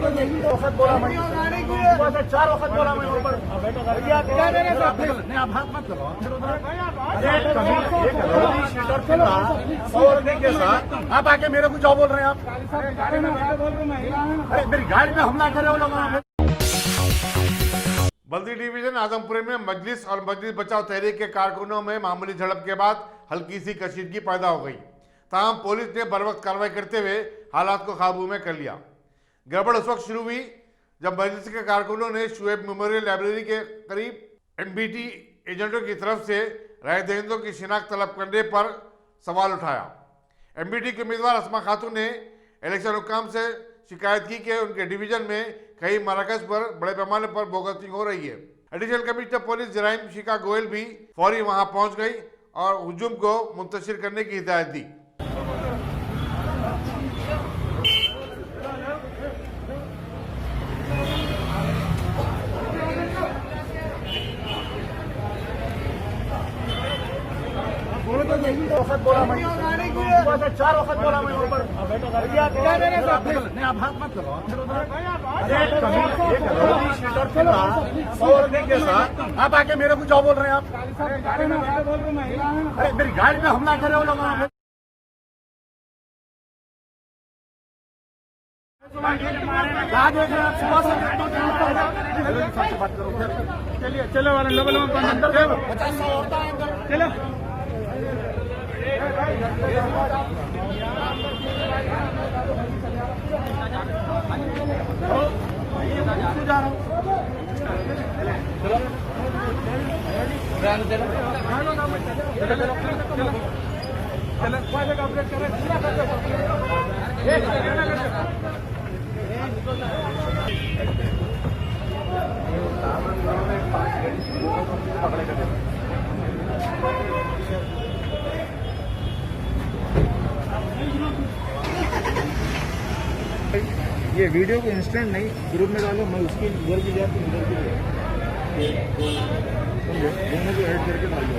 वक्त बोला मैं 4 वक्त बोला मैं ऊपर नहीं, आप हाथ मत करो। और देखिए साहब, आप आके मेरे को जो बोल रहे हैं आप, अरे मेरी गाड़ी में हमला करे वो लोग। बल्दी डिवीजन आजमपुर में मजलिस और मजलिस बचाओ तहरीक के कारकुनों में मामूली झड़प के बाद हल्की सी कशीदगी पैदा हो गई। ताहम पुलिस ने बरवक्त कार्रवाई करते हुए हालात को काबू में कर लिया। गड़बड़ उस वक्त शुरू हुई जब मजलिस के कारकुनों ने शुएब मेमोरियल लाइब्रेरी के करीब एमबीटी एजेंटों की तरफ से राय दहिंदों की शिनाख्त तलब करने पर सवाल उठाया। एमबीटी के उम्मीदवार अस्मा खातून ने इलेक्शन हुक्काम से शिकायत की कि उनके डिवीजन में कई मराकज पर बड़े पैमाने पर बोगसिंग हो रही है। एडिशनल कमिश्नर पुलिस जराइम शिका गोयल भी फौरी वहां पहुंच गई और हुजूम को मुंतशिर करने की हिदायत दी। वक्त बोला मैं 4 वक्त बोला मैं ऊपर नहीं, आप हाथ मत करो। और देखिए साहब, आप आके मेरे को जो बोल रहे हैं आप, अरे मेरी गाड़ी में हमला करे वो लोग। कहा देख रहे हैं आप, सुबह से बात करो। चलिए चलो वाले लेवल में अंदर चलो। ये वीडियो को इंस्टेंट नहीं ग्रुप में डालो, मैं उसकी इधर की जाती हूँ, इधर की दोनों को ऐड करके डाल दो।